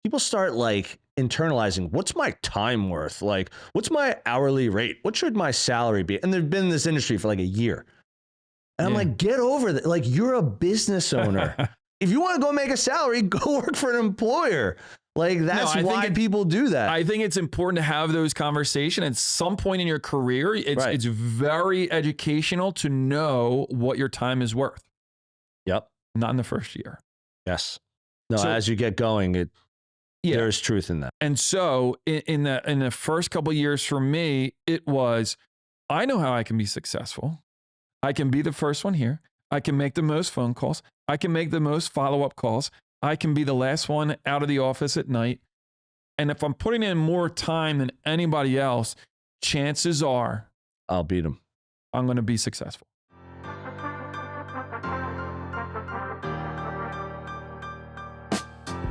people start like internalizing, what's my time worth? Like, what's my hourly rate? What should my salary be? And they've been in this industry for like a year. And I'm like, get over that. Like, you're a business owner. If you want to go make a salary, go work for an employer. Like, that's why people do that. I think it's important to have those conversations at some point in your career. It's very educational to know what your time is worth. Yep. Not in the first year. Yes. No, so, as you get going, there's truth in that. And so in the first couple of years for me, it was, I know how I can be successful. I can be the first one here. I can make the most phone calls. I can make the most follow-up calls. I can be the last one out of the office at night. And if I'm putting in more time than anybody else, chances are I'll beat them. I'm going to be successful.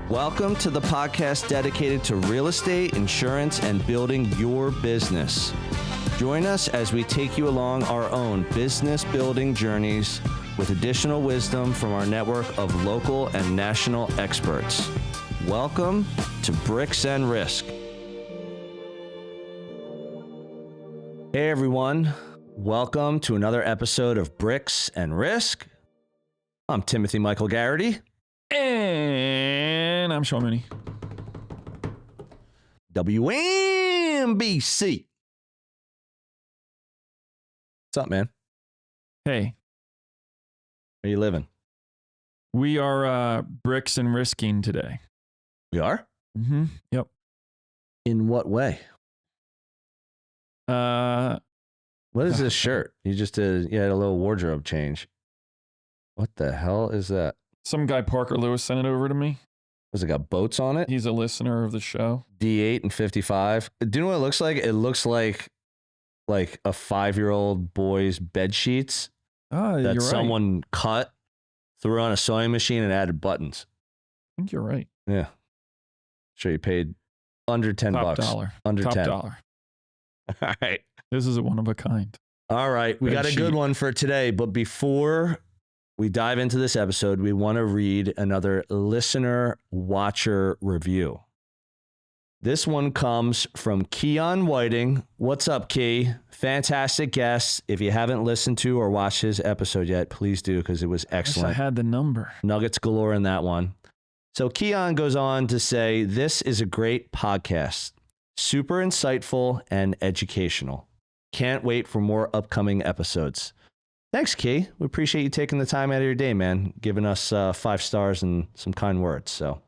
Welcome to the podcast dedicated to real estate, insurance, and building your business. Join us as we take you along our own business building journeys with additional wisdom from our network of local and national experts. Welcome to Bricks and Risk. Hey everyone, welcome to another episode of Bricks and Risk. I'm Timothy Michael Garrity. And I'm Sean Mooney. WNBC. What's up, man? Hey. Where you living? We are bricks and risking today. We are? Mm-hmm. Yep. In what way? What is this shirt? You just had a little wardrobe change. What the hell is that? Some guy, Parker Lewis, sent it over to me. Does it got boats on it? He's a listener of the show. D8 and 55. Do you know what it looks like? It looks like a 5-year-old boy's bed sheets that someone cut, threw on a sewing machine, and added buttons. I think you're right. Yeah. Sure, you paid under $10. Top dollar. Under Top 10. dollar. All right. This is a one of a kind. All right. We got a good one for today. But before we dive into this episode, we want to read another listener watcher review. This one comes from Keon Whiting. What's up, Key? Fantastic guest. If you haven't listened to or watched his episode yet, please do, because it was excellent. I had the number. Nuggets galore in that one. So Keon goes on to say, this is a great podcast. Super insightful and educational. Can't wait for more upcoming episodes. Thanks, Key. We appreciate you taking the time out of your day, man, giving us 5 stars and some kind words. So,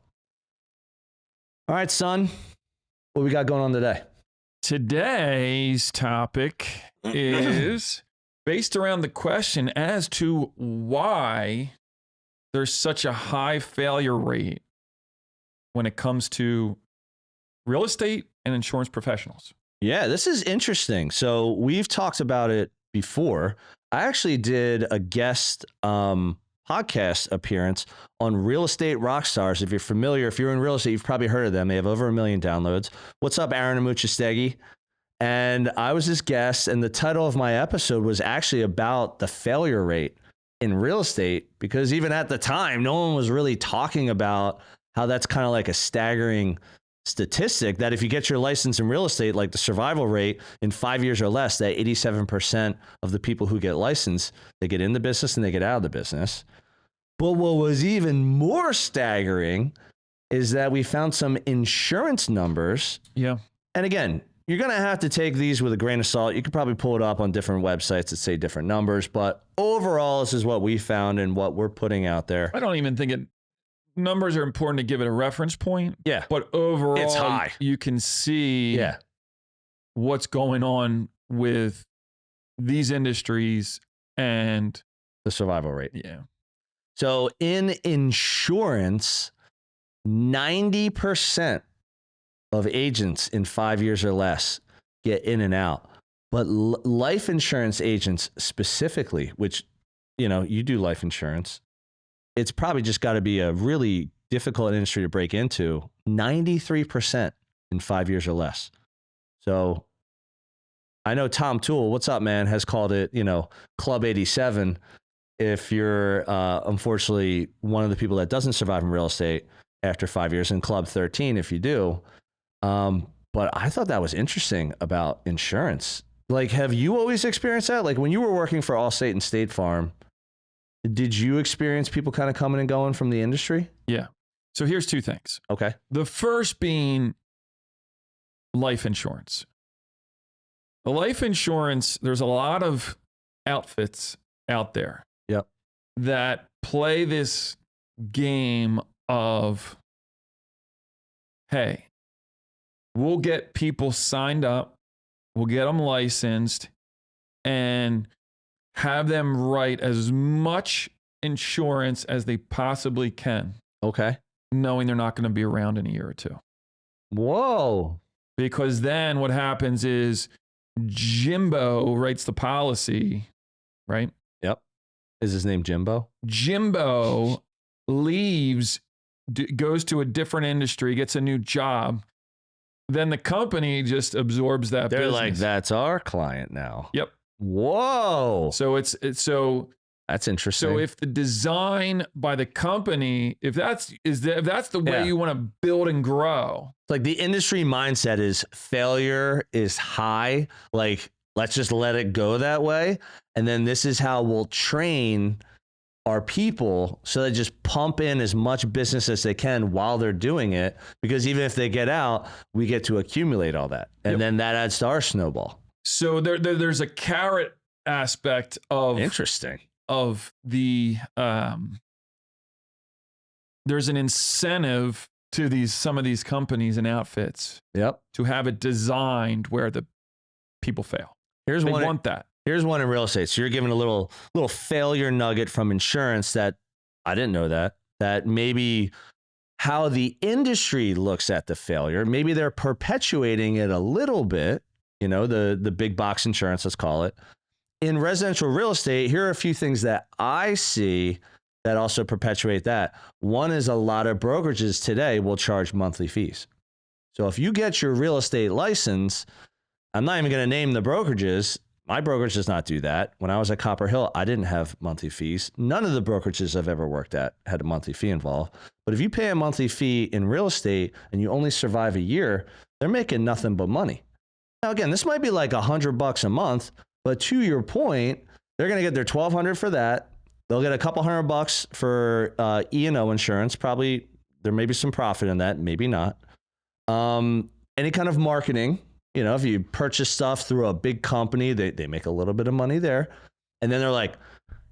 all right, son. What we got going on today? Today's topic is based around the question as to why there's such a high failure rate when it comes to real estate and insurance professionals. Yeah, this is interesting. So we've talked about it before. I actually did a guest podcast appearance on Real Estate Rockstars. If you're familiar, if you're in real estate, you've probably heard of them. They have over 1 million downloads. What's up, Aaron Amuchastegui? And I was his guest, and the title of my episode was actually about the failure rate in real estate, because even at the time, no one was really talking about how that's kind of like a staggering statistic, that if you get your license in real estate, like the survival rate in 5 years or less, that 87% of the people who get licensed, they get in the business and they get out of the business. But what was even more staggering is that we found some insurance numbers. Yeah. And again, you're going to have to take these with a grain of salt. You could probably pull it up on different websites that say different numbers, but overall, this is what we found and what we're putting out there. I don't even think numbers are important to give it a reference point. Yeah. But overall, it's high. You can see what's going on with these industries and the survival rate. Yeah. So in insurance, 90% of agents in 5 years or less get in and out. But life insurance agents specifically, which, you do life insurance, it's probably just got to be a really difficult industry to break into. 93% in 5 years or less. So I know Tom Toole, what's up, man, has called it, Club 87. If you're unfortunately one of the people that doesn't survive in real estate after 5 years, and Club 13 if you do. But I thought that was interesting about insurance. Like, have you always experienced that? Like when you were working for Allstate and State Farm, did you experience people kind of coming and going from the industry? Yeah. So here's two things. Okay. The first being life insurance. The life insurance, there's a lot of outfits out there Yep. that play this game of, hey, we'll get people signed up, we'll get them licensed, and have them write as much insurance as they possibly can, Okay. knowing they're not going to be around in a year or two. Whoa. Because then what happens is Jimbo writes the policy, right? Yep. Is his name Jimbo? Jimbo leaves, goes to a different industry, gets a new job. Then the company just absorbs that They're business. like, that's our client now. Yep. Whoa. So it's so That's interesting. so if the design by the company, if that's the way Yeah. you want to build and grow. Like the industry mindset is failure is high. Like, let's just let it go that way. And then this is how we'll train our people so they just pump in as much business as they can while they're doing it. Because even if they get out, we get to accumulate all that. And then that adds to our snowball. So there's a carrot aspect of Interesting. of the there's an incentive to some of these companies and outfits Yep. to have it designed where the people fail. Here's They one. want that. Here's one in real estate. So you're giving a little failure nugget from insurance that I didn't know that maybe how the industry looks at the failure, maybe they're perpetuating it a little bit, you know, the big box insurance, let's call it. In residential real estate, here are a few things that I see that also perpetuate that. One is a lot of brokerages today will charge monthly fees. So if you get your real estate license, I'm not even going to name the brokerages. My brokerage does not do that. When I was at Copper Hill, I didn't have monthly fees. None of the brokerages I've ever worked at had a monthly fee involved. But if you pay a monthly fee in real estate and you only survive a year, they're making nothing but money. Now, again, this might be like $100 a month, but to your point, they're going to get their $1,200 for that. They'll get a couple $100 for E&O insurance. Probably there may be some profit in that, maybe not. Any kind of marketing. You know, if you purchase stuff through a big company, they make a little bit of money there. And then they're like,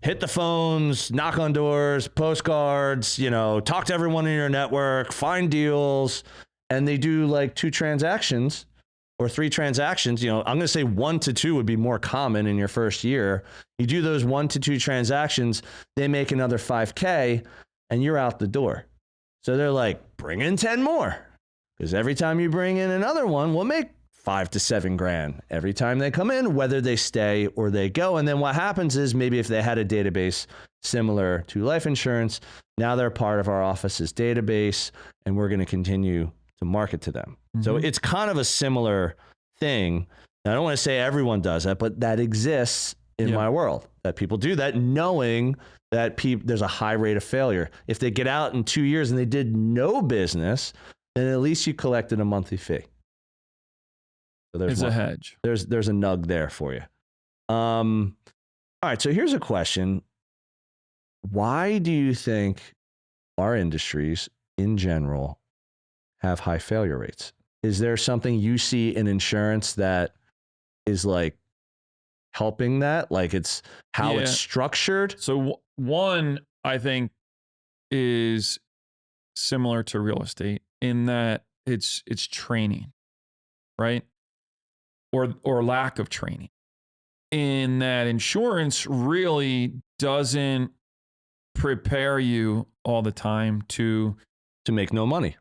hit the phones, knock on doors, postcards, you know, talk to everyone in your network, find deals. And they do like 2 transactions or 3 transactions. You know, I'm going to say 1 to 2 would be more common in your first year. You do those 1 to 2 transactions, they make another $5K and you're out the door. So they're like, bring in 10 more. Because every time you bring in another one, we'll make $5 to $7 grand every time they come in, whether they stay or they go. And then what happens is maybe if they had a database similar to life insurance, now they're part of our office's database and we're going to continue to market to them. Mm-hmm. So it's kind of a similar thing. Now, I don't want to say everyone does that, but that exists in my world, that people do that knowing that there's a high rate of failure. If they get out in 2 years and they did no business, then at least you collected a monthly fee. So it's a hedge. There's a nug there for you. All right, so here's a question. Why do you think our industries in general have high failure rates? Is there something you see in insurance that is like helping that? Like it's how it's structured? So one, I think, is similar to real estate in that it's training, right? Or lack of training. In that insurance really doesn't prepare you all the time to make no money,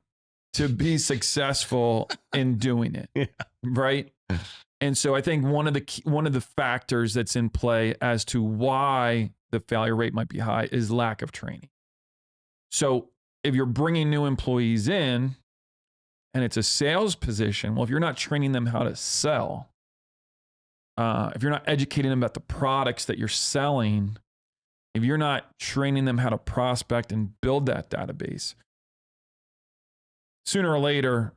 to be successful in doing it, right? And so I think one of the factors that's in play as to why the failure rate might be high is lack of training. So if you're bringing new employees in and it's a sales position, well, if you're not training them how to sell, if you're not educating them about the products that you're selling, if you're not training them how to prospect and build that database, sooner or later,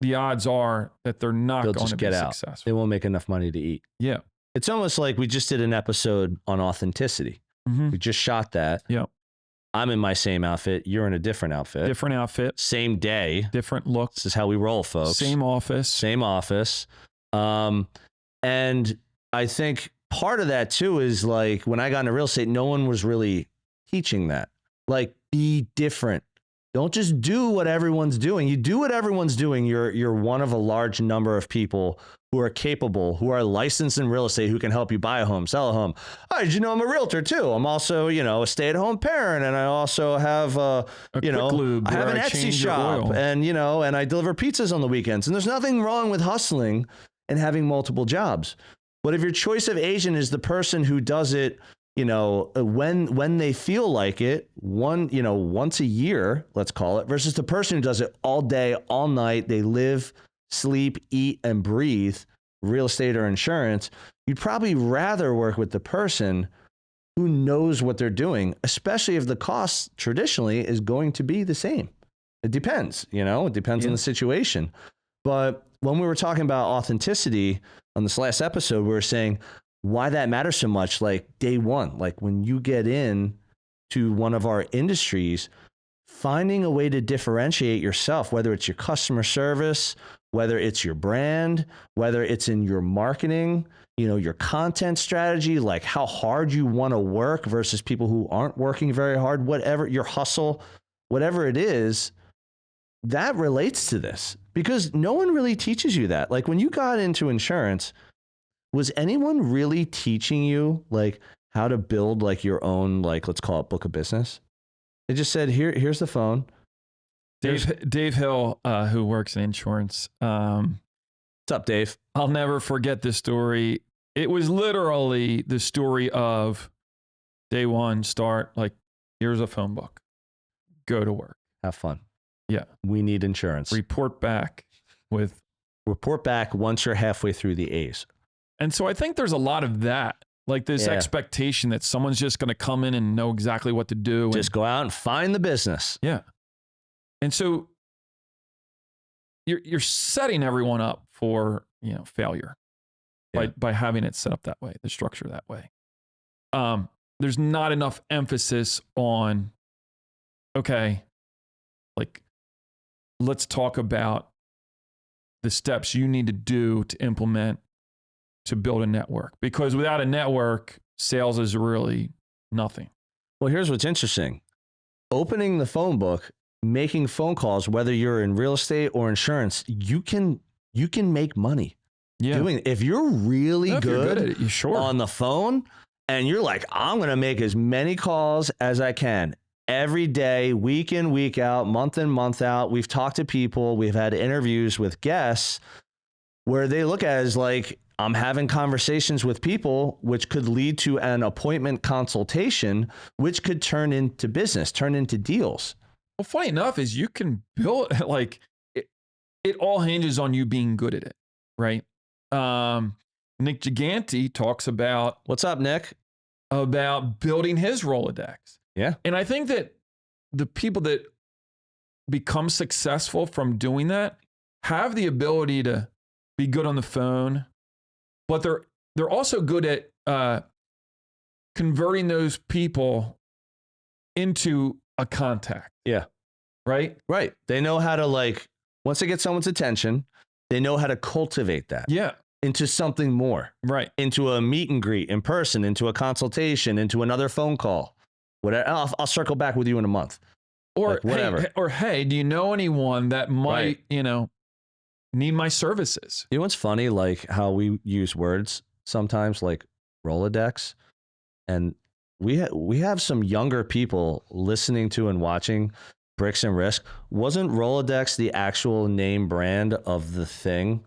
the odds are that they're not They'll going just to be get out. successful. They won't make enough money to eat. Yeah. It's almost like we just did an episode on authenticity. Mm-hmm. We just shot that. Yeah. I'm in my same outfit. You're in a different outfit. Different outfit. Same day. Different look. This is how we roll, folks. Same office. Same office. And I think part of that too is like when I got into real estate, no one was really teaching that. Like, be different. Don't just do what everyone's doing. You do what everyone's doing. You're one of a large number of people who are capable, who are licensed in real estate, who can help you buy a home, sell a home. Oh, did you know I'm a realtor too? I'm also, a stay-at-home parent, and I also have, I have an Etsy shop, and and I deliver pizzas on the weekends. And there's nothing wrong with hustling and having multiple jobs. But if your choice of agent is the person who does it, when they feel like it, once a year, let's call it, versus the person who does it all day, all night, they live, sleep, eat, and breathe real estate or insurance, you'd probably rather work with the person who knows what they're doing, especially if the cost traditionally is going to be the same. It depends, it depends on the situation. But when we were talking about authenticity on this last episode, we were saying why that matters so much. Like day one, like when you get in to one of our industries, finding a way to differentiate yourself, whether it's your customer service, whether it's your brand, whether it's in your marketing, your content strategy, like how hard you want to work versus people who aren't working very hard, whatever your hustle, whatever it is, that relates to this because no one really teaches you that. Like when you got into insurance, was anyone really teaching you like how to build like your own, like, let's call it book of business? They just said, here's the phone. Dave Hill, who works in insurance. What's up, Dave? I'll never forget this story. It was literally the story of day one, start, like, here's a phone book. Go to work. Have fun. Yeah. We need insurance. Report back once you're halfway through the A's. And so I think there's a lot of that. Like this expectation that someone's just going to come in and know exactly what to do. Just go out and find the business. Yeah. And so you're setting everyone up for, failure by having it set up that way, the structure that way. There's not enough emphasis on, okay, like, let's talk about the steps you need to do to implement to build a network, because without a network, sales is really nothing. Well, here's what's interesting. Opening the phone book, making phone calls, whether you're in real estate or insurance, you can make money. Yeah. If you're really if you're good at it, sure. on the phone and you're like, I'm going to make as many calls as I can every day, week in, week out, month in, month out. We've talked to people, we've had interviews with guests where they look at it as like, I'm having conversations with people, which could lead to an appointment consultation, which could turn into business, turn into deals. Well, funny enough is you can build, like, it all hinges on you being good at it, right? Nick Gigante talks about... What's up, Nick? About building his Rolodex. Yeah. And I think that the people that become successful from doing that have the ability to be good on the phone, but they're also good at converting those people into a contact. Yeah. Right? Right. They know how to, like, once they get someone's attention, they know how to cultivate that. Yeah. Into something more. Right. Into a meet and greet in person, into a consultation, into another phone call. Whatever. I'll circle back with you in a month. Or like, whatever. Hey, do you know anyone that might, need my services? You know what's funny? Like how we use words sometimes, like Rolodex, and we have some younger people listening to and watching Bricks and Risk. Wasn't Rolodex the actual name brand of the thing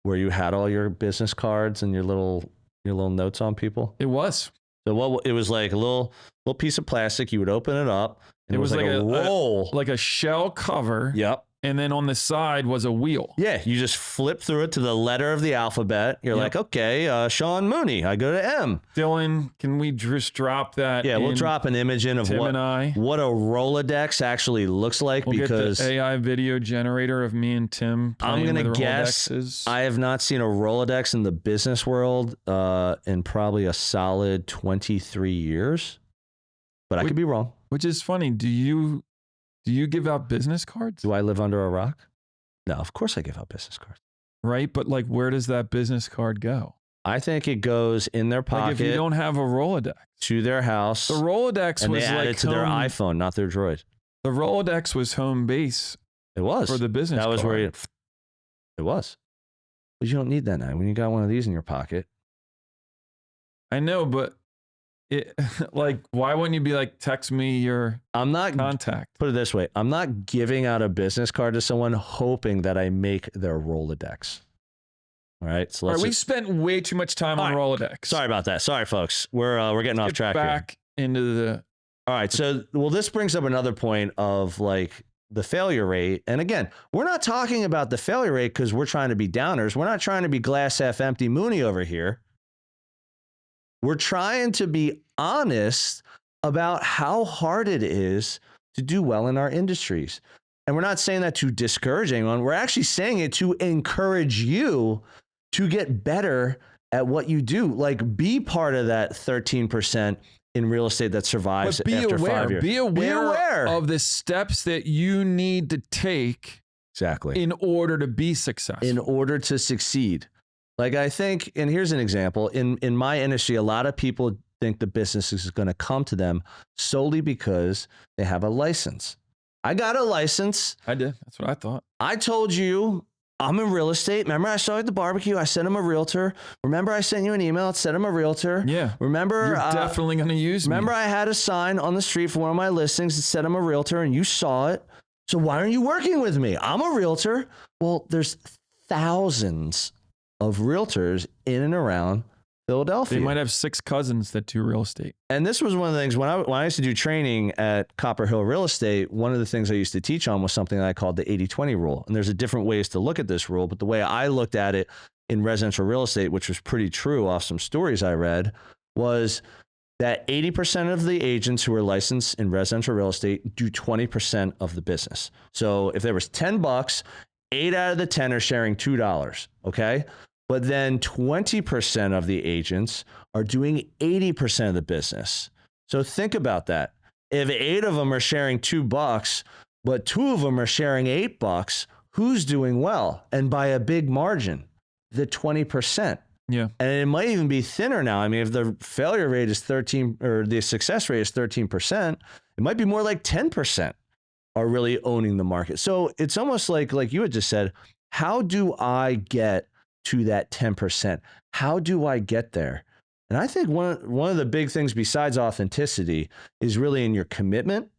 where you had all your business cards and your little notes on people? It was. So it was like a little piece of plastic. You would open it up, and it was like a roll, like a shell cover. Yep. and then on the side was a wheel. Yeah, you just flip through it to the letter of the alphabet. You're Yep. like, okay, Sean Mooney. I go to M. Dylan, can we just drop that? Yeah, we'll drop an image in of Tim what and I. a Rolodex actually looks like, We'll because get the AI video generator of me and Tim. I'm going to guess Rolodexes. I have not seen a Rolodex in the business world in probably a solid 23 years, but I could be wrong. Which is funny. Do you give out business cards? Do I live under a rock? No, of course I give out business cards. Right, but like, where does that business card go? I think it goes in their pocket. Like if you don't have a Rolodex. To their house. The Rolodex and was they add like it to their iPhone, not their Droid. The Rolodex was home base. It was. For the business That was card. where it was. But you don't need that now when you got one of these in your pocket. I know, but it like, why wouldn't you be like, text me your contact? Put it this way. I'm not giving out a business card to someone hoping that I make their Rolodex. All right. So we spent way too much time on Rolodex. Sorry about that. Sorry, folks. We're getting off track back into the. All right. So, this brings up another point of like the failure rate. And again, we're not talking about the failure rate because we're trying to be downers. We're not trying to be glass half empty Mooney over here. We're trying to be honest about how hard it is to do well in our industries. And we're not saying that to discourage anyone. We're actually saying it to encourage you to get better at what you do. Like, be part of that 13% in real estate that survives after 5 years. Be aware of the steps that you need to take exactly in order to be successful. In order to succeed. Like, I think, and here's an example, in my industry, a lot of people think the business is going to come to them solely because they have a license. I got a license. I did. That's what I thought. I told you I'm in real estate. Remember, I saw you at the barbecue. I said I'm a realtor. Remember, I sent you an email. It said I'm a realtor. Yeah. Remember, you're definitely going to use me. Remember, I had a sign on the street for one of my listings that said I'm a realtor, and you saw it. So why aren't you working with me? I'm a realtor. Well, there's thousands of realtors in and around Philadelphia. They might have 6 cousins that do real estate. And this was one of the things when I used to do training at Copper Hill Real Estate, one of the things I used to teach on was something that I called the 80-20 rule. And there's a different ways to look at this rule, but the way I looked at it in residential real estate, which was pretty true off some stories I read, was that 80% of the agents who are licensed in residential real estate do 20% of the business. So if there was $10, 8 out of the 10 are sharing $2, okay? But then 20% of the agents are doing 80% of the business. So think about that. If 8 of them are sharing $2, but 2 of them are sharing $8, who's doing well? And by a big margin, the 20%. Yeah. And it might even be thinner now. I mean, if the failure rate is 13 or the success rate is 13%, it might be more like 10% are really owning the market. So it's almost like you had just said, how do I get to that 10%? How do I get there? And I think one of the big things besides authenticity is really in your commitment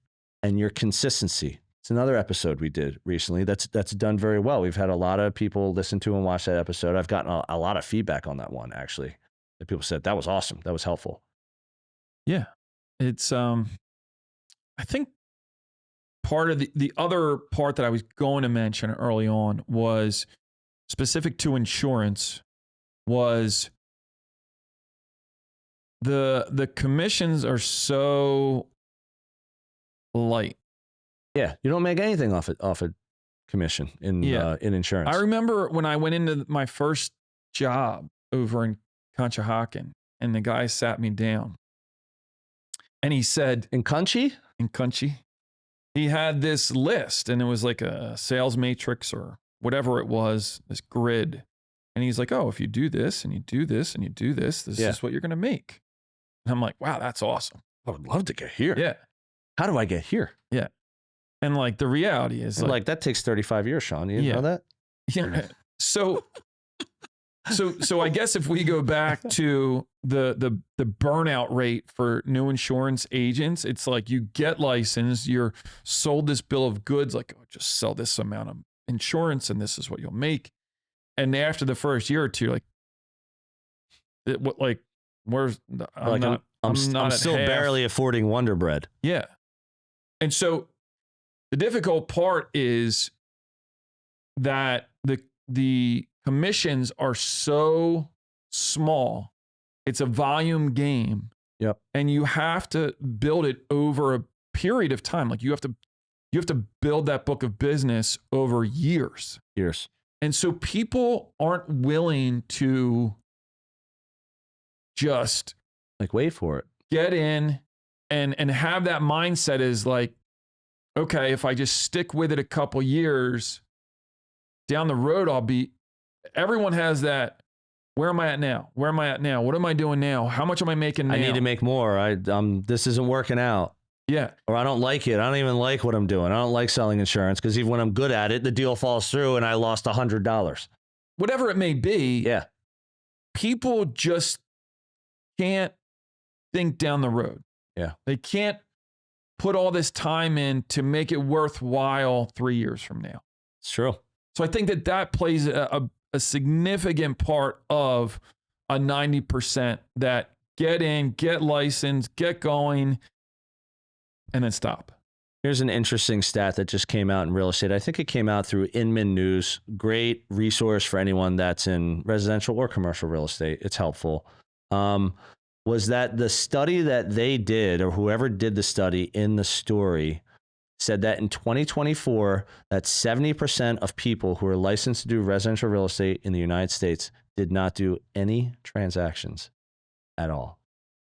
and your consistency. It's another episode we did recently that's done very well. We've had a lot of people listen to and watch that episode. I've gotten a lot of feedback on that one, actually. That people said that was awesome. That was helpful. Yeah. It's I think part of the other part that I was going to mention early on was specific to insurance was the commissions are so light. Yeah, you don't make anything off a commission in insurance. I remember when I went into my first job over in Conshohocken, and the guy sat me down, and he said, "In Conchi, he had this list, and it was like a sales matrix or whatever it was, this grid, and he's like, "Oh, if you do this and you do this and you do this, this is what you're going to make." And I'm like, "Wow, that's awesome. I would love to get here." Yeah. How do I get here? Yeah. And like the reality is like that takes 35 years, Sean. You know that? Yeah. So I guess if we go back to the burnout rate for new insurance agents, it's like you get licensed, you're sold this bill of goods, like, oh, just sell this amount of insurance and this is what you'll make. And after the first year or two, I'm still barely affording Wonder Bread. Yeah. And so the difficult part is that the commissions are so small. It's a volume game. Yep. And you have to build it over a period of time. Like you have to build that book of business over years. Years. And so people aren't willing to just like wait for it. Get in and have that mindset is like, okay, if I just stick with it a couple years, down the road everyone has that. Where am I at now? Where am I at now? What am I doing now? How much am I making now? I need to make more. This isn't working out. Yeah. Or I don't like it. I don't even like what I'm doing. I don't like selling insurance because even when I'm good at it, the deal falls through and I lost $100. Whatever it may be. Yeah. People just can't think down the road. Yeah. They can't put all this time in to make it worthwhile 3 years from now. It's true. So I think that plays a significant part of a 90% that get in, get licensed, get going, and then stop. Here's an interesting stat that just came out in real estate. I think it came out through Inman News. Great resource for anyone that's in residential or commercial real estate. It's helpful. Was that the study that they did, or whoever did the study in the story, said that in 2024, that 70% of people who are licensed to do residential real estate in the United States did not do any transactions at all.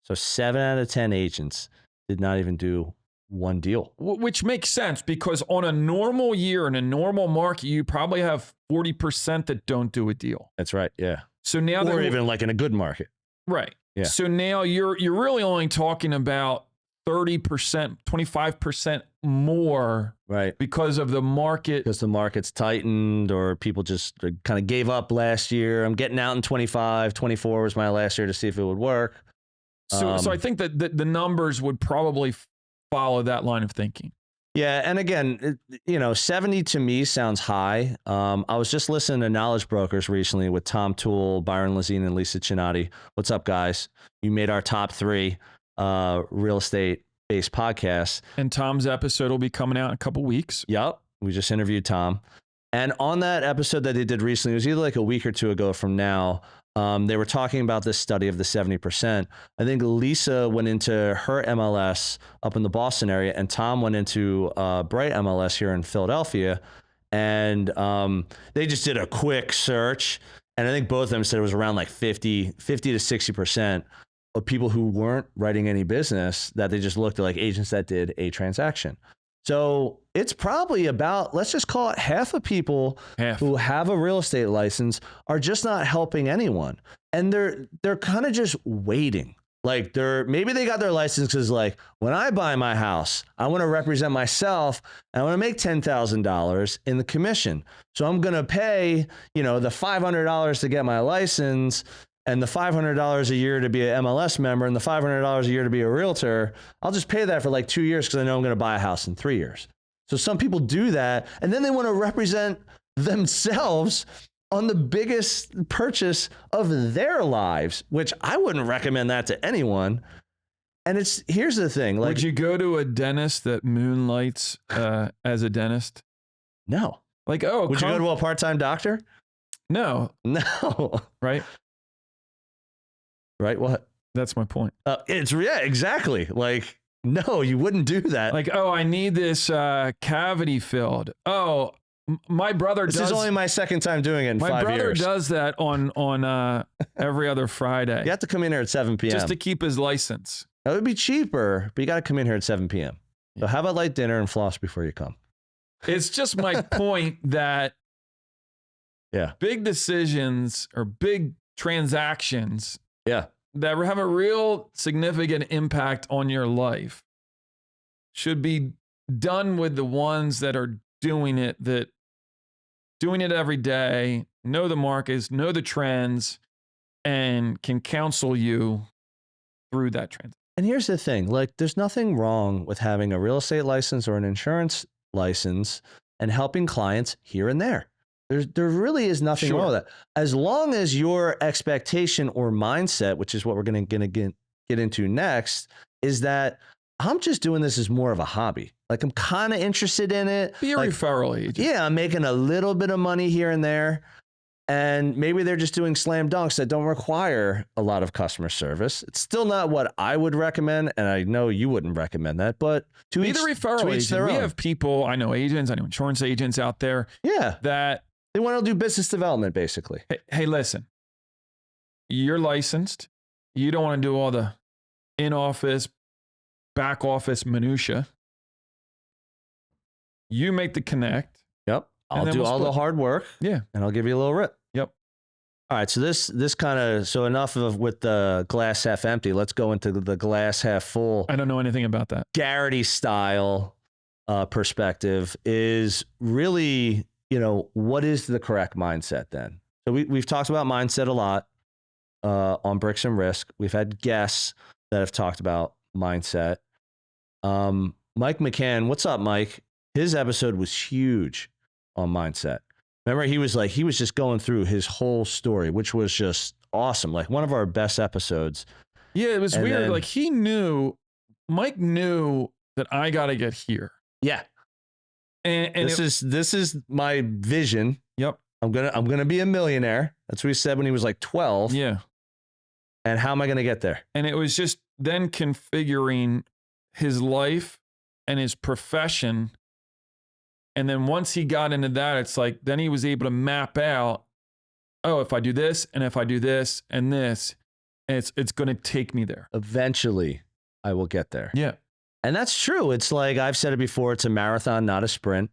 So 7 out of 10 agents did not even do one deal. Which makes sense because on a normal year, in a normal market, you probably have 40% that don't do a deal. That's right, yeah. So now or even like in a good market. Right. Yeah. So now you're really only talking about 30%, 25% more, right? Because of the market. Because the market's tightened, or people just kind of gave up last year. I'm getting out in 25. 24 was my last year to see if it would work. So I think that the numbers would probably follow that line of thinking. Yeah, and again, 70 to me sounds high. I was just listening to Knowledge Brokers recently with Tom Toole, Byron Lazine, and Lisa Chinati. What's up, guys? You made our top 3 real estate-based podcasts. And Tom's episode will be coming out in a couple weeks. Yep, we just interviewed Tom. And on that episode that they did recently, it was either like a week or two ago from now, they were talking about this study of the 70%. I think Lisa went into her MLS up in the Boston area, and Tom went into Bright MLS here in Philadelphia. And they just did a quick search. And I think both of them said it was around like 50 to 60% of people who weren't writing any business, that they just looked at like agents that did a transaction. So it's probably about, let's just call it half of people who have a real estate license are just not helping anyone. And they're kind of just waiting. Like maybe they got their license because like, when I buy my house, I want to represent myself and I want to make $10,000 in the commission. So I'm going to pay, the $500 to get my license, and the $500 a year to be an MLS member, and the $500 a year to be a realtor. I'll just pay that for like 2 years because I know I'm going to buy a house in 3 years. So some people do that, and then they want to represent themselves on the biggest purchase of their lives, which I wouldn't recommend that to anyone. And here's the thing. Like, would you go to a dentist that moonlights as a dentist? No. Like, would you go to a part-time doctor? No. Right? Right? What? That's my point. Exactly. Like, no, you wouldn't do that. Like, I need this cavity filled. My brother does. This is only my second time doing it in 5 years. My brother does that on every other Friday. You have to come in here at 7 p.m. just to keep his license. That would be cheaper, but you got to come in here at 7 p.m. So have a light dinner and floss before you come. It's just my point that big decisions or big transactions that have a real significant impact on your life should be done with the ones that are doing it every day, know the markets, know the trends, and can counsel you through that trend. And here's the thing, like, there's nothing wrong with having a real estate license or an insurance license and helping clients here and there. There really is nothing wrong with that. As long as your expectation or mindset, which is what we're going to get into next, is that I'm just doing this as more of a hobby. Like I'm kind of interested in it. Be a like, referral agent. Yeah, I'm making a little bit of money here and there. And maybe they're just doing slam dunks that don't require a lot of customer service. It's still not what I would recommend. And I know you wouldn't recommend that, but Be the referral agent. We have people, I know agents, I know insurance agents out there. Yeah. That they want to do business development, basically. Hey, listen, you're licensed. You don't want to do all the in-office, back office minutia. You make the connect. Yep. I'll do all the hard work. Yeah. And I'll give you a little rip. Yep. All right. So this kind of, so enough of with the glass half empty. Let's go into the glass half full. I don't know anything about that. Garrity style perspective is really, what is the correct mindset then? So we've talked about mindset a lot on Bricks and Risk. We've had guests that have talked about mindset. Mike McCann, what's up, Mike? His episode was huge on mindset. Remember, he was just going through his whole story, which was just awesome. Like one of our best episodes. Yeah, it was weird. Like Mike knew that I got to get here. Yeah. And this is my vision. Yep. I'm gonna be a millionaire. That's what he said when he was like 12. Yeah. And how am I gonna get there? And it was just then configuring his life and his profession. And then once he got into that, it's like, then he was able to map out, oh, if I do this, and if I do this, and this, and it's going to take me there. Eventually, I will get there. Yeah. And that's true. It's like, I've said it before, it's a marathon, not a sprint.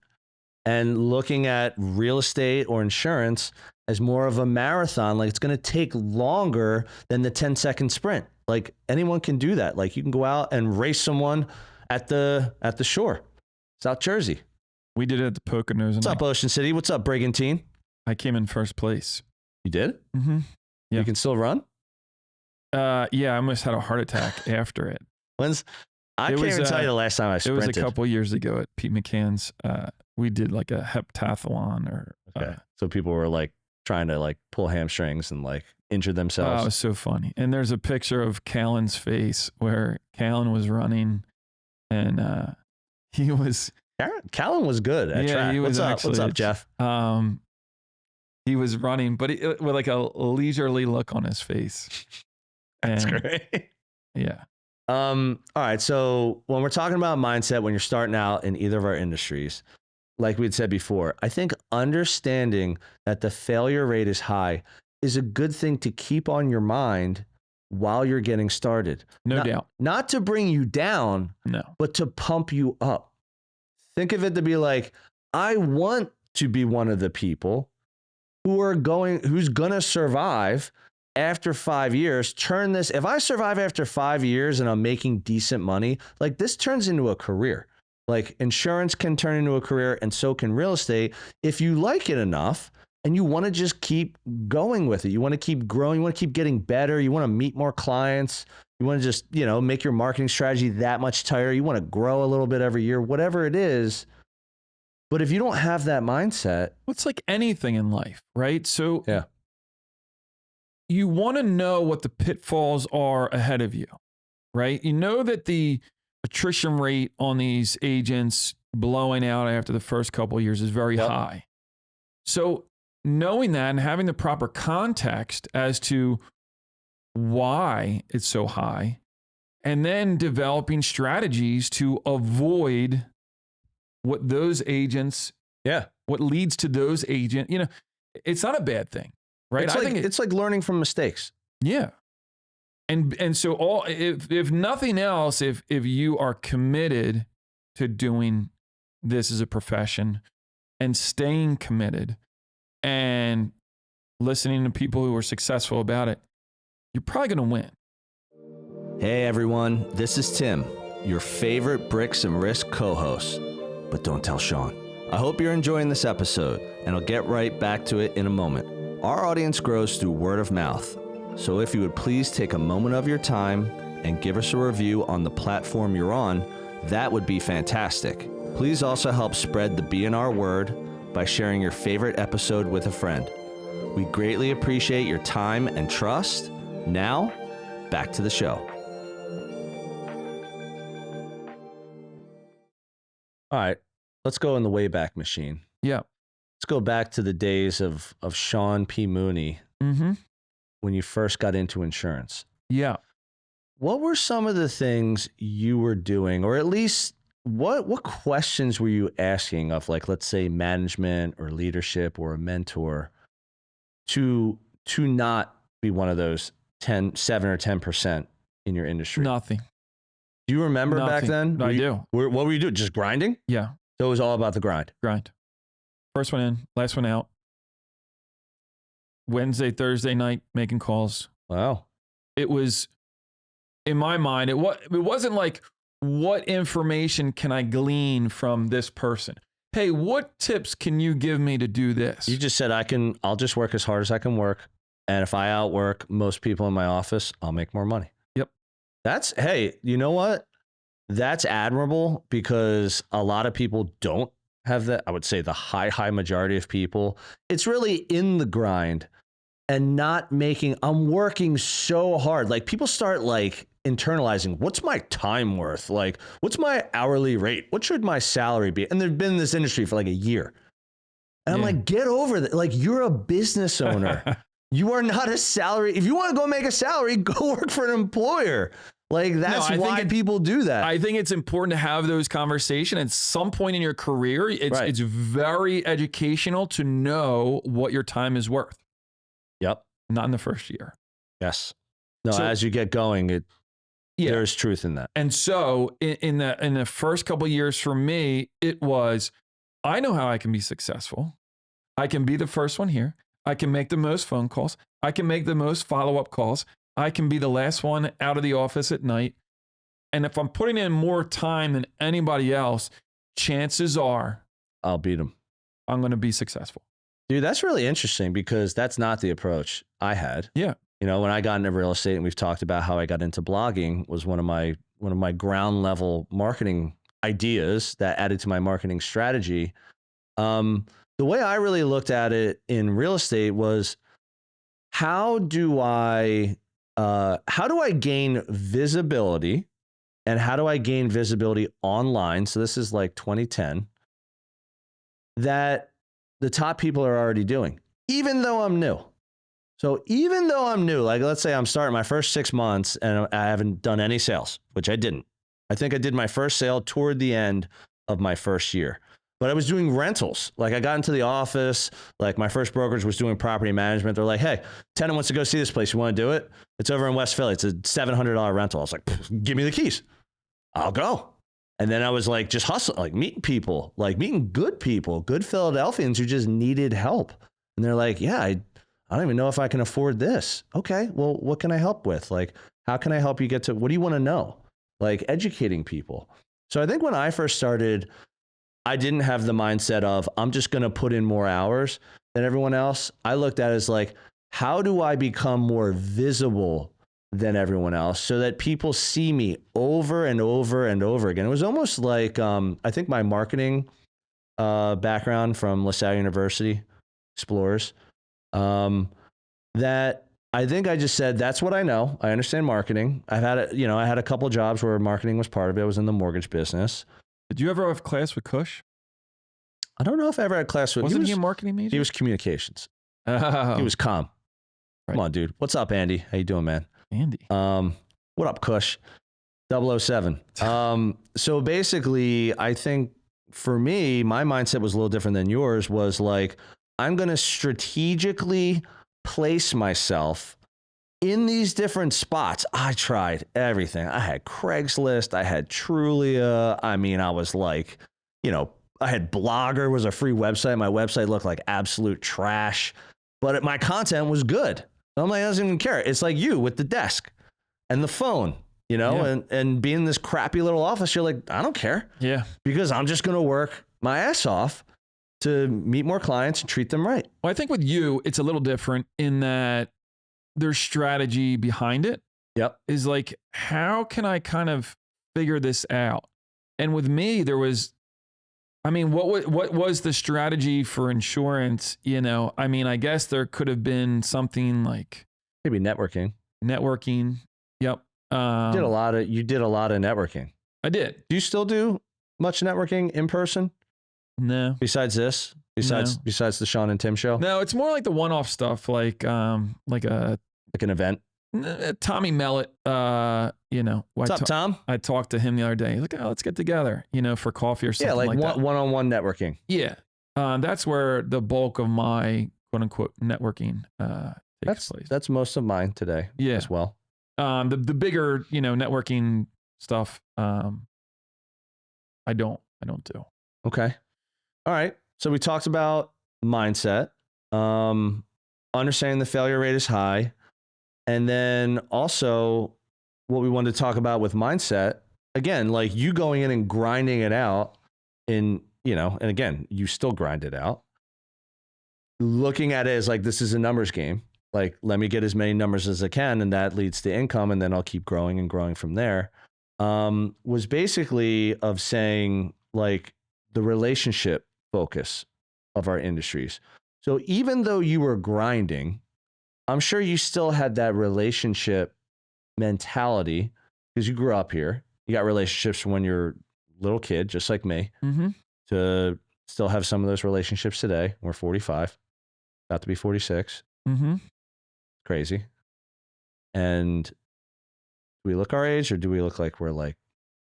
And looking at real estate or insurance as more of a marathon, like it's going to take longer than the 10-second sprint. Like anyone can do that. Like you can go out and race someone at the shore, South Jersey. We did it at the Poconos. What's up, Ocean City? What's up, Brigantine? I came in first place. You did? Mm-hmm. Yeah. You can still run? Yeah, I almost had a heart attack after it. I can't even tell you the last time I sprinted. It was a couple years ago at Pete McCann's. We did like a heptathlon or. Okay. So people were like trying to like pull hamstrings and like injure themselves. Oh, it was so funny. And there's a picture of Callan's face where Callan was running and he was. Callan was good at track. He was What's up, Jeff? He was running, but with like a leisurely look on his face. That's great. Yeah. All right. So when we're talking about mindset, when you're starting out in either of our industries, like we'd said before, I think understanding that the failure rate is high is a good thing to keep on your mind while you're getting started. No doubt. Not to bring you down, but to pump you up. Think of it to be like, I want to be one of the people who's going to survive after 5 years. If I survive after 5 years and I'm making decent money, like this turns into a career. Like insurance can turn into a career and so can real estate. If you like it enough and you want to just keep going with it, you want to keep growing, you want to keep getting better, you want to meet more clients, you want to just, make your marketing strategy that much tighter, you want to grow a little bit every year, whatever it is. But if you don't have that mindset, it's like anything in life, right? So yeah. You want to know what the pitfalls are ahead of you, right? You know that the attrition rate on these agents blowing out after the first couple of years is very high. So knowing that and having the proper context as to why it's so high, and then developing strategies to avoid what those agents, what leads to those agents, it's not a bad thing. Right. It's like learning from mistakes. Yeah. And so if nothing else, if you are committed to doing this as a profession and staying committed and listening to people who are successful about it, you're probably going to win. Hey everyone, this is Tim, your favorite Bricks and Risk co-host. But don't tell Sean. I hope you're enjoying this episode, and I'll get right back to it in a moment. Our audience grows through word of mouth, so if you would please take a moment of your time and give us a review on the platform you're on, that would be fantastic. Please also help spread the B&R word by sharing your favorite episode with a friend. We greatly appreciate your time and trust. Now, back to the show. All right, let's go in the Wayback Machine. Yeah. Let's go back to the days of Sean P. Mooney Mm-hmm. when you first got into insurance. Yeah. What were some of the things you were doing, or at least what questions were you asking of, like, let's say management or leadership or a mentor to not be one of those 7 or 10% in your industry? Nothing. Do you remember back Nothing. then? I do. What were you doing? Just grinding? Yeah. So it was all about the grind. Grind. First one in, last one out. Wednesday, Thursday night, making calls. Wow. It was, in my mind, it wasn't like, what information can I glean from this person? Hey, what tips can you give me to do this? You just said I'll just work as hard as I can work. And if I outwork most people in my office, I'll make more money. Yep. Hey, you know what? That's admirable because a lot of people don't have that. I would say the high majority of people, it's really in the grind and not I'm working so hard. Like people start like internalizing, what's my time worth? Like, what's my hourly rate? What should my salary be? And they've been in this industry for like a year. And I'm like, get over that. Like, you're a business owner. You are not a salary. If you want to go make a salary, go work for an employer. Like, that's why people do that. I think it's important to have those conversations at some point in your career. It's very educational to know what your time is worth. Yep. Not in the first year. Yes. No, so, as you get going, there's truth in that. And so in the first couple of years for me, it was, I know how I can be successful. I can be the first one here. I can make the most phone calls. I can make the most follow-up calls. I can be the last one out of the office at night. And if I'm putting in more time than anybody else, chances are I'll beat them. I'm going to be successful. Dude, that's really interesting because that's not the approach I had. Yeah. You know, when I got into real estate, and we've talked about how I got into blogging, was one of my ground level marketing ideas that added to my marketing strategy. The way I really looked at it in real estate was, how do I gain visibility, and how do I gain visibility online? So this is like 2010, that the top people are already doing, even though I'm new. So even though I'm new, like let's say I'm starting my first 6 months and I haven't done any sales, which I didn't. I think I did my first sale toward the end of my first year. But I was doing rentals. Like I got into the office, like my first brokerage was doing property management. They're like, hey, tenant wants to go see this place. You want to do it? It's over in West Philly. It's a $700 rental. I was like, give me the keys. I'll go. And then I was like, just hustling, like meeting people, like meeting good people, good Philadelphians who just needed help. And they're like, yeah, I don't even know if I can afford this. Okay, well, what can I help with? Like, how can I help you get to, what do you want to know? Like educating people. So I think when I first started, I didn't have the mindset of, I'm just going to put in more hours than everyone else. I looked at it as like, how do I become more visible than everyone else so that people see me over and over and over again? It was almost like, I think my marketing background from LaSalle University, Explorers, that I think I just said, that's what I know. I understand marketing. I had a couple jobs where marketing was part of it. I was in the mortgage business. Did you ever have class with Kush? I don't know if I ever had class with him. Wasn't he a marketing major? He was communications. Oh. He was comm. Right. Come on, dude. What's up, Andy? How you doing, man? Andy. What up, Kush? 007. So basically, I think for me, my mindset was a little different than yours, was like, I'm going to strategically place myself in these different spots. I tried everything. I had Craigslist. I had Trulia. I mean, I was like, I had Blogger, was a free website. My website looked like absolute trash, but my content was good. I'm like, I don't even care. It's like you with the desk and the phone, and being in this crappy little office, you're like, I don't care. Yeah. Because I'm just going to work my ass off to meet more clients and treat them right. Well, I think with you, it's a little different in that there's strategy behind it. Yep. Is like, how can I kind of figure this out? And with me, there was, what was the strategy for insurance? I guess there could have been something like maybe networking. Yep. You did a lot of networking. I did. Do you still do much networking in person No. besides this? Besides the Sean and Tim show? No, it's more like the one-off stuff, like a Like an event? Tommy Mellett. What's up, Tom? I talked to him the other day. He's like, oh, let's get together, for coffee or something like that. One-on-one networking. Yeah. That's where the bulk of my quote unquote networking takes place. That's most of mine today as well. The bigger, networking stuff, I don't do. Okay. All right. So we talked about mindset, understanding the failure rate is high. And then also what we wanted to talk about with mindset, again, like you going in and grinding it out and again, you still grind it out. Looking at it as like, this is a numbers game. Like, let me get as many numbers as I can. And that leads to income. And then I'll keep growing and growing from there. Was basically of saying like the relationship focus of our industries. So even though you were grinding, I'm sure you still had that relationship mentality because you grew up here. You got relationships from when you're a little kid, just like me, to still have some of those relationships today. We're 45, about to be 46. Crazy. And do we look our age or do we look like we're like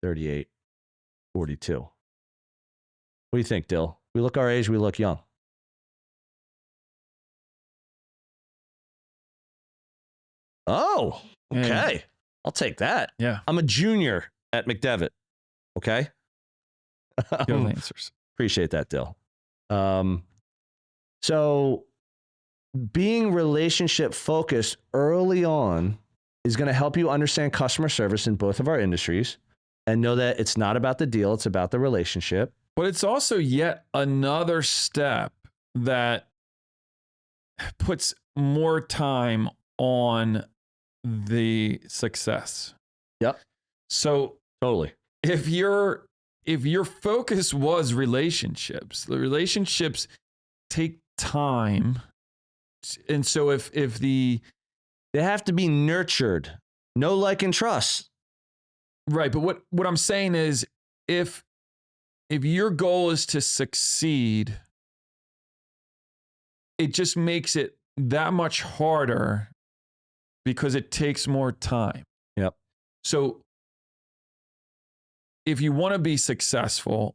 38, 42? What do you think, Dill? We look our age, we look young. Oh, okay. Yeah. I'll take that. Yeah. I'm a junior at McDevitt. Okay. Good answers. Appreciate that, Dill. So being relationship focused early on is going to help you understand customer service in both of our industries and know that it's not about the deal, it's about the relationship. But it's also yet another step that puts more time on the success. Yep. So totally. If your focus was relationships, the relationships take time. And so if they have to be nurtured, know, like, and trust. Right. But what I'm saying is if your goal is to succeed, it just makes it that much harder because it takes more time. Yep. So if you want to be successful,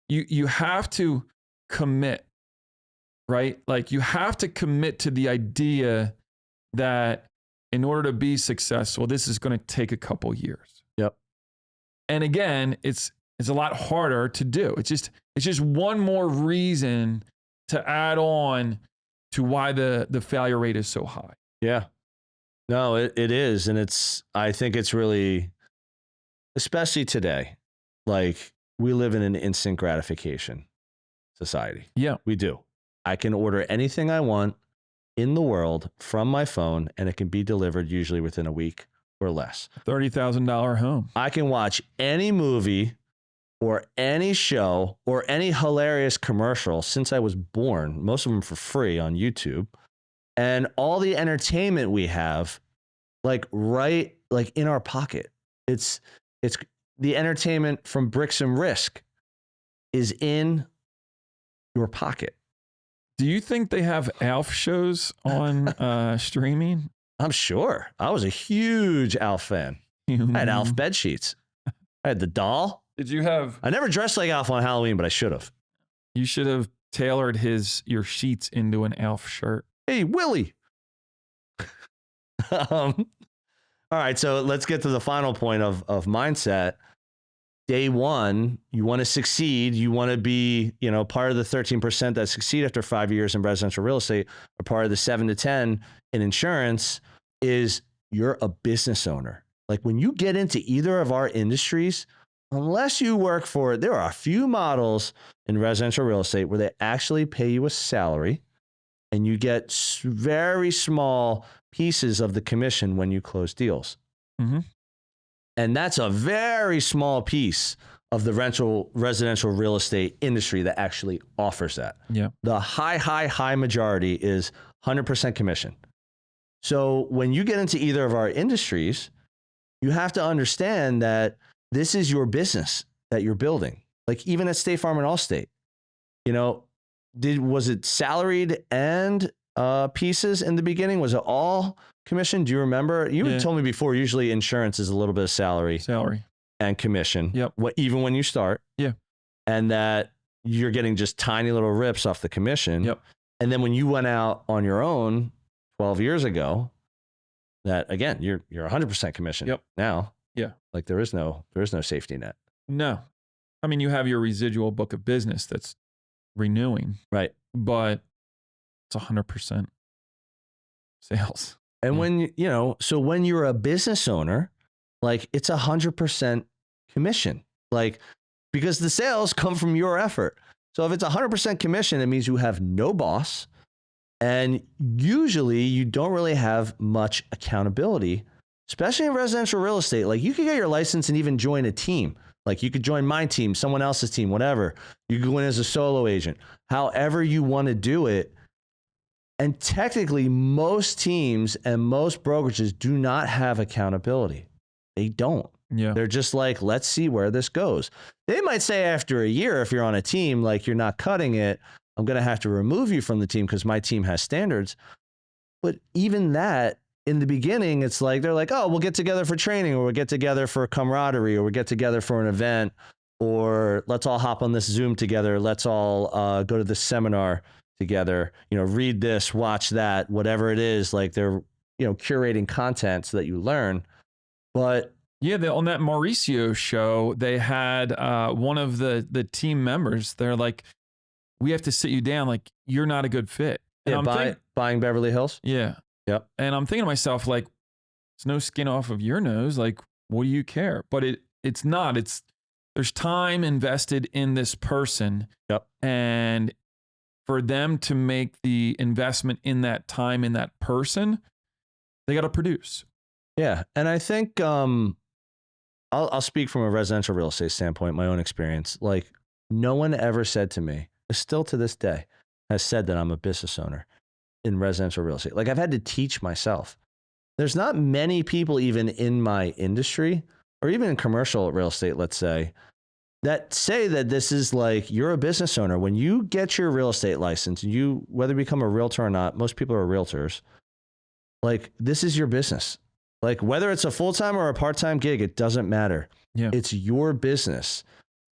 you have to commit, right? Like you have to commit to the idea that in order to be successful, this is going to take a couple years. Yep. And again, it's a lot harder to do. It's just one more reason to add on to why the failure rate is so high. Yeah. No, it is. And I think it's really, especially today, like we live in an instant gratification society. Yeah. We do. I can order anything I want in the world from my phone and it can be delivered usually within a week or less. $30,000 home. I can watch any movie or any show or any hilarious commercial since I was born, most of them for free on YouTube. And all the entertainment we have, like right, like in our pocket. It's the entertainment from Bricks and Risk is in your pocket. Do you think they have ALF shows on streaming? I'm sure. I was a huge ALF fan. I had ALF bed sheets. I had the doll. Did you have? I never dressed like ALF on Halloween, but I should have. You should have tailored your sheets into an ALF shirt. Hey, Willie. All right, so let's get to the final point of mindset. Day one, you want to succeed. You want to be, part of the 13% that succeed after 5 years in residential real estate, or part of the 7 to 10 in insurance. Is you're a business owner. Like when you get into either of our industries, unless you work for it, there are a few models in residential real estate where they actually pay you a salary and you get very small pieces of the commission when you close deals. Mm-hmm. And that's a very small piece of the residential real estate industry that actually offers that. Yeah. The high majority is 100% commission. So when you get into either of our industries, you have to understand that this is your business that you're building. Like even at State Farm and Allstate, you know, was it salaried and pieces in the beginning? Was it all commission? Do you remember? You had Yeah. told me before, usually insurance is a little bit of salary and commission. Yep. Even when you start. Yeah. And that you're getting just tiny little rips off the commission. Yep. And then when you went out on your own 12 years ago, that again, you're 100% commission. Yep. Now. Yeah. Like there is no safety net. No. I mean, you have your residual book of business that's renewing. Right. But it's 100% sales. And when, so when you're a business owner, like it's 100% commission, like because the sales come from your effort. So if it's 100% commission, it means you have no boss. And usually you don't really have much accountability, especially in residential real estate. Like you could get your license and even join a team. Like you could join my team, someone else's team, whatever. You could go in as a solo agent, however you want to do it. And technically, most teams and most brokerages do not have accountability. They don't. Yeah. They're just like, let's see where this goes. They might say after a year, if you're on a team, like you're not cutting it, I'm going to have to remove you from the team because my team has standards. But even that, in the beginning, it's like, they're like, oh, we'll get together for training, or we'll get together for camaraderie, or we'll get together for an event, or let's all hop on this Zoom together. Let's all go to this seminar together, read this, watch that, whatever it is. Like they're, curating content so that you learn. But yeah, on that Mauricio show, they had one of the team members. They're like, we have to sit you down. Like, you're not a good fit. And buying Beverly Hills. Yeah. Yep. And I'm thinking to myself, like, it's no skin off of your nose. Like, what do you care? But it's not. There's time invested in this person. Yep. And for them to make the investment in that time in that person, they got to produce. Yeah. And I think I'll speak from a residential real estate standpoint, my own experience. Like no one ever said to me, still to this day, has said that I'm a business owner in residential real estate. Like I've had to teach myself. There's not many people even in my industry or even in commercial real estate, let's say that this is like, you're a business owner. When you get your real estate license, whether you become a realtor or not, most people are realtors. Like this is your business. Like whether it's a full-time or a part-time gig, it doesn't matter. Yeah. It's your business.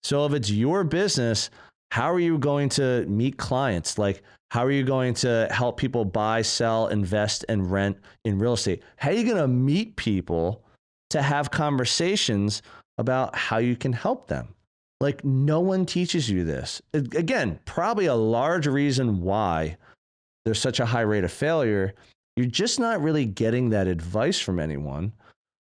So if it's your business, how are you going to meet clients? Like, how are you going to help people buy, sell, invest, and rent in real estate? How are you going to meet people to have conversations about how you can help them? Like, no one teaches you this. Again, probably a large reason why there's such a high rate of failure. You're just not really getting that advice from anyone,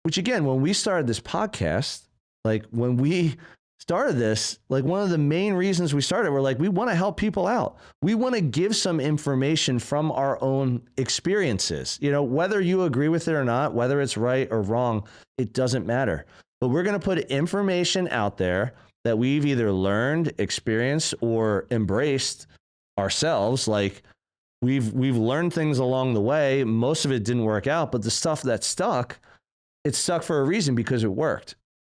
which again, when we started this podcast, like when we started this, like one of the main reasons we started, we're like, we want to help people out. We want to give some information from our own experiences, whether you agree with it or not, whether it's right or wrong, it doesn't matter. But we're going to put information out there that we've either learned, experienced, or embraced ourselves. Like we've learned things along the way. Most of it didn't work out, but the stuff that stuck, it stuck for a reason because it worked.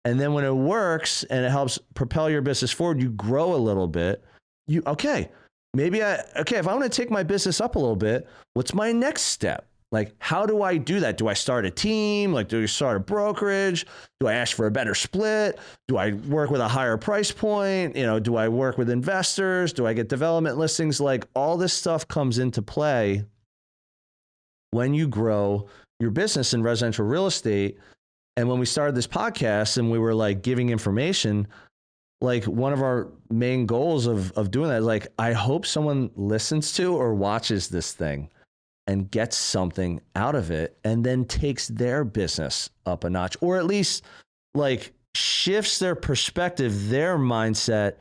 And then when it works and it helps propel your business forward, you grow a little bit. If I want to take my business up a little bit, what's my next step? Like, how do I do that? Do I start a team? Like, do I start a brokerage? Do I ask for a better split? Do I work with a higher price point? Do I work with investors? Do I get development listings? Like all this stuff comes into play when you grow your business in residential real estate. And when we started this podcast and we were like giving information, like one of our main goals of doing that is like, I hope someone listens to or watches this thing and gets something out of it and then takes their business up a notch, or at least like shifts their perspective, their mindset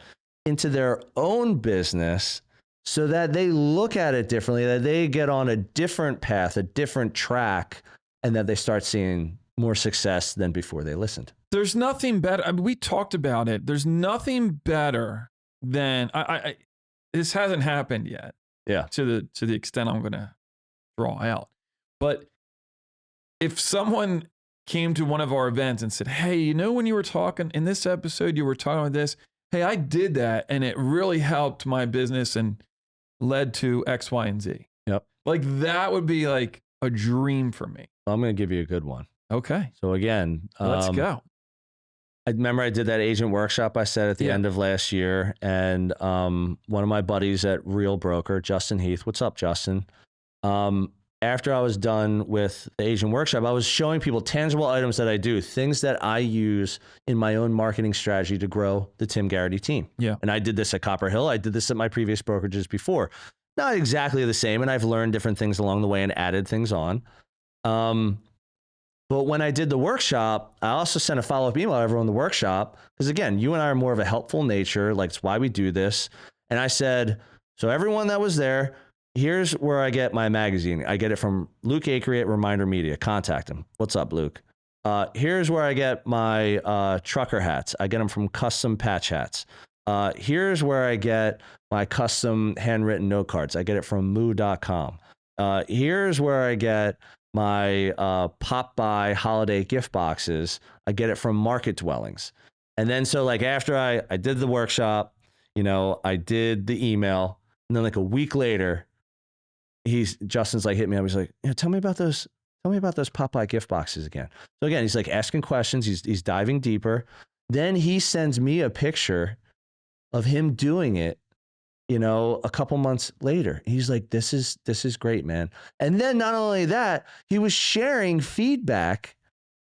into their own business so that they look at it differently, that they get on a different path, a different track, and that they start seeing more success than before they listened. There's nothing better. I mean, we talked about it. There's nothing better than this hasn't happened yet. Yeah. To the extent I'm going to draw out. But if someone came to one of our events and said, "Hey, when you were talking in this episode, you were talking about this," hey, I did that and it really helped my business and led to X, Y, and Z. Yep. Like that would be like a dream for me. I'm going to give you a good one. Okay. So again, Let's go. I remember I did that agent workshop I said at the end of last year. And one of my buddies at Real Broker, Justin Heath, what's up, Justin? After I was done with the agent workshop, I was showing people tangible items that I do, things that I use in my own marketing strategy to grow the Tim Garrity team. Yeah. And I did this at Copper Hill. I did this at my previous brokerages before. Not exactly the same. And I've learned different things along the way and added things on. But when I did the workshop, I also sent a follow-up email to everyone in the workshop. Because again, you and I are more of a helpful nature. Like it's why we do this. And I said, so everyone that was there, here's where I get my magazine. I get it from Luke Akery at Reminder Media. Contact him. What's up, Luke? Here's where I get my trucker hats. I get them from Custom Patch Hats. Here's where I get my custom handwritten note cards. I get it from moo.com. Here's where I get my pop-by holiday gift boxes. I get it from Market Dwellings. And then so like after I did the workshop, I did the email, and then like a week later, Justin's like hit me up. He's like, tell me about those Popeye gift boxes again. So again, he's like asking questions. He's diving deeper. Then he sends me a picture of him doing it, a couple months later. He's like, this is great, man. And then not only that, he was sharing feedback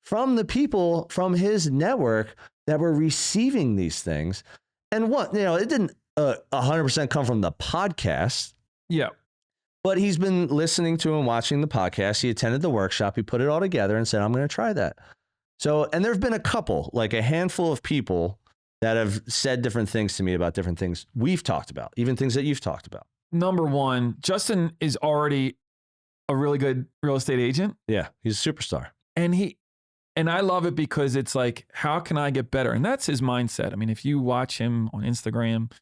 from the people from his network that were receiving these things. And it didn't 100% come from the podcast. Yeah. But he's been listening to and watching the podcast. He attended the workshop. He put it all together and said, I'm going to try that. So, and there've been a handful of people that have said different things to me about different things we've talked about, even things that you've talked about. Number one, Justin is already a really good real estate agent. Yeah, he's a superstar. And I love it because it's like, how can I get better? And that's his mindset. I mean, if you watch him on Instagram,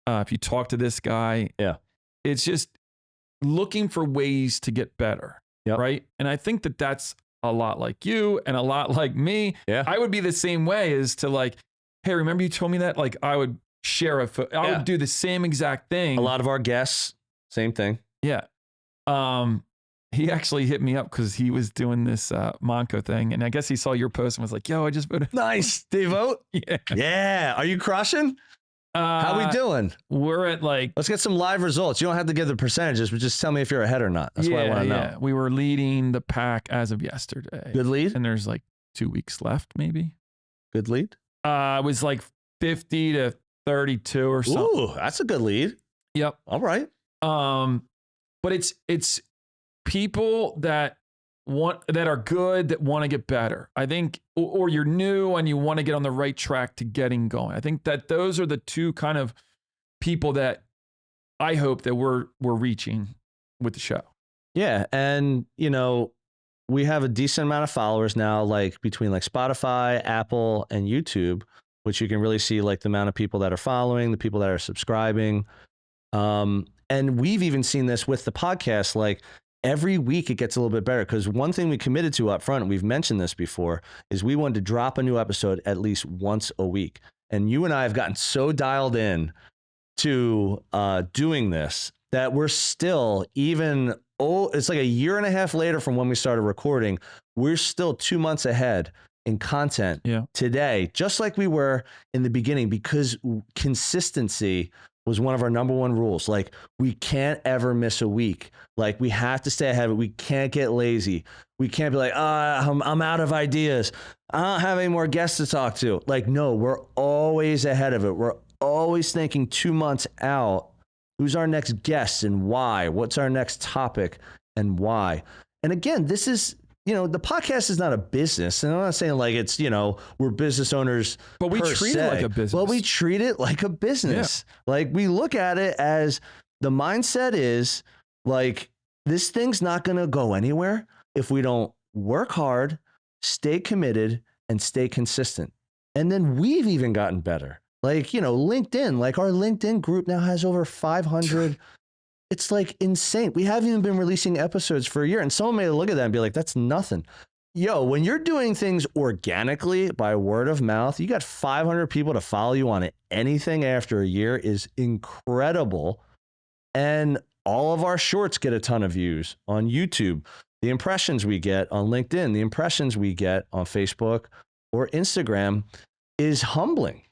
if you talk to this guy, it's just looking for ways to get better, right? And I think that that's a lot like you and a lot like me. Yeah. I would be the same way as to like, hey, remember you told me that? Like I would share I would do the same exact thing. A lot of our guests, same thing. Yeah. He actually hit me up because he was doing this Monco thing. And I guess he saw your post and was like, yo, I just voted. Nice. Did you vote? Yeah. Yeah. Are you crushing? How we doing? We're at like... Let's get some live results. You don't have to give the percentages, but just tell me if you're ahead or not. That's what I want to know. We were leading the pack as of yesterday. Good lead? And there's like 2 weeks left, maybe. Good lead? It was like 50 to 32 or something. Ooh, that's a good lead. Yep. All right. But it's people that are good, that want to get better. I think, or you're new and you want to get on the right track to getting going. I think that those are the two kind of people that I hope that we're reaching with the show. Yeah. And, we have a decent amount of followers now, like between like Spotify, Apple, and YouTube, which you can really see like the amount of people that are following, the people that are subscribing. And we've even seen this with the podcast, like every week it gets a little bit better, because one thing we committed to up front, and we've mentioned this before, is we wanted to drop a new episode at least once a week. And you and I have gotten so dialed in to doing this that we're still it's like a year and a half later from when we started recording. We're still 2 months ahead in content today, just like we were in the beginning, because consistency was one of our number one rules. Like we can't ever miss a week. Like we have to stay ahead of it. We can't get lazy. We can't be like, I'm out of ideas. I don't have any more guests to talk to. Like, no, we're always ahead of it. We're always thinking 2 months out. Who's our next guest and why? What's our next topic and why? And again, this is, the podcast is not a business. And I'm not saying like it's, we're business owners. But we treat it like a business. Well, we treat it like a business. Yeah. Like we look at it as the mindset is like, this thing's not going to go anywhere if we don't work hard, stay committed, and stay consistent. And then we've even gotten better. Like, LinkedIn, like our LinkedIn group now has over 500. It's like insane. We haven't even been releasing episodes for a year. And someone may look at that and be like, that's nothing. when you're doing things organically by word of mouth, you got 500 people to follow you on anything after a year is incredible. And all of our shorts get a ton of views on YouTube. The impressions we get on LinkedIn, the impressions we get on Facebook or Instagram is humbling.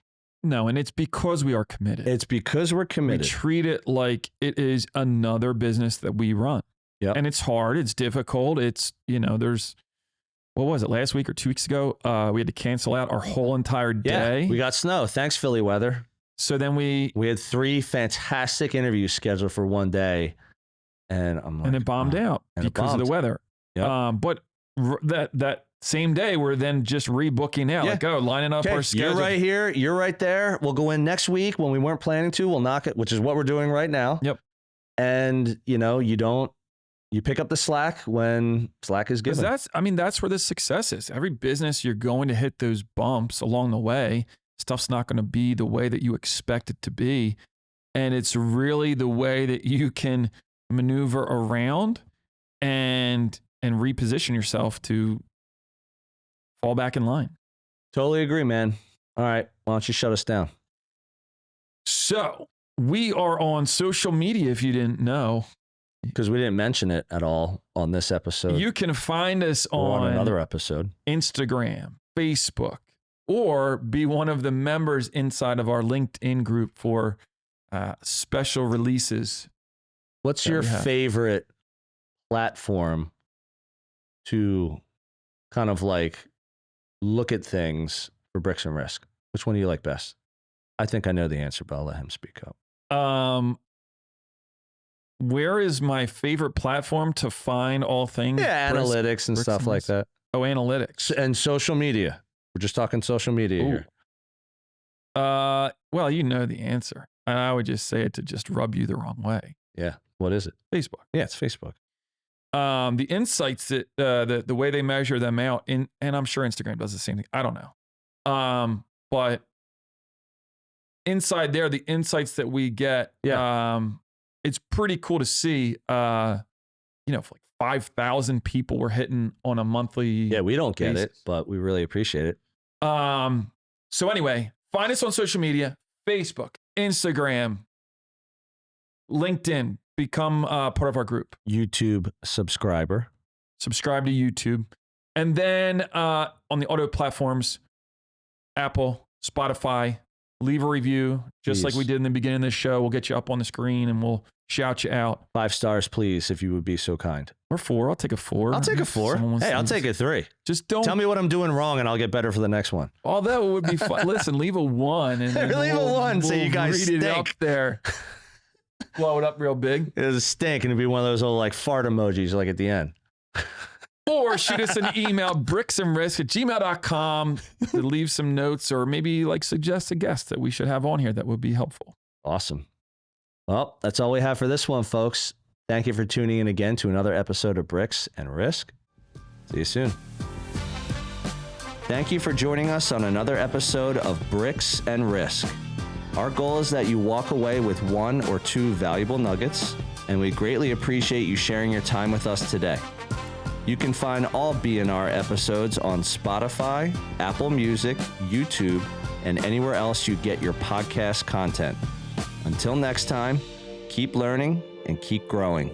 No, and it's because we are committed. It's because we're committed. We treat it like it is another business that we run. Yep. And it's hard. It's difficult. It's, there's, what was it, last week or 2 weeks ago? We had to cancel out our whole entire day. Yeah, we got snow. Thanks, Philly weather. So then we had 3 fantastic interviews scheduled for one day. And it bombed out because of the weather. Yep. But that same day, we're then just rebooking out. Yeah. Lining up our schedule. You're right here. You're right there. We'll go in next week when we weren't planning to. We'll knock it, which is what we're doing right now. Yep. And, you pick up the slack when slack is given. That's where the success is. Every business, you're going to hit those bumps along the way. Stuff's not going to be the way that you expect it to be. And it's really the way that you can maneuver around and reposition yourself to fall back in line. Totally agree, man. All right. Why don't you shut us down? So we are on social media, if you didn't know. Because we didn't mention it at all on this episode. You can find us on another episode. Instagram, Facebook, or be one of the members inside of our LinkedIn group for special releases. What's your favorite platform to kind of look at things for Bricks and Risk? Which one do you like best? I think I know the answer, but I'll let him speak up. Where is my favorite platform to find all things? Yeah, analytics and stuff like that. Oh, analytics. And social media. We're just talking social media here. Well, you know the answer. And I would just say it to just rub you the wrong way. Yeah. What is it? Facebook. Yeah, it's Facebook. The insights that the way they measure them out, and I'm sure Instagram does the same thing. I don't know. But inside there, the insights that we get, it's pretty cool to see, if 5,000 people we're hitting on a monthly. Yeah, we don't get basis. it, but we really appreciate it. So anyway, find us on social media, Facebook, Instagram, LinkedIn, become part of our group. YouTube subscriber. Subscribe to YouTube. And then on the audio platforms, Apple, Spotify, leave a review, just like we did in the beginning of this show. We'll get you up on the screen and we'll shout you out. 5 stars, please, if you would be so kind. Or 4. I'll take a 4. I'll take a 4. Hey, I'll take a 3. Just don't tell me what I'm doing wrong and I'll get better for the next one. Although it would be fun. Listen, leave a 1 and then leave a 1 so you guys read stink. it up there. Blow it up real big. It'll stink and it'll be one of those old fart emojis at the end. Or shoot us an email, bricksandrisk@gmail.com, to leave some notes or maybe suggest a guest that we should have on here that would be helpful. Awesome. Well, that's all we have for this one, folks. Thank you for tuning in again to another episode of Bricks and Risk. See you soon. Thank you for joining us on another episode of Bricks and Risk. Our goal is that you walk away with 1 or 2 valuable nuggets, and we greatly appreciate you sharing your time with us today. You can find all BNR episodes on Spotify, Apple Music, YouTube, and anywhere else you get your podcast content. Until next time, keep learning and keep growing.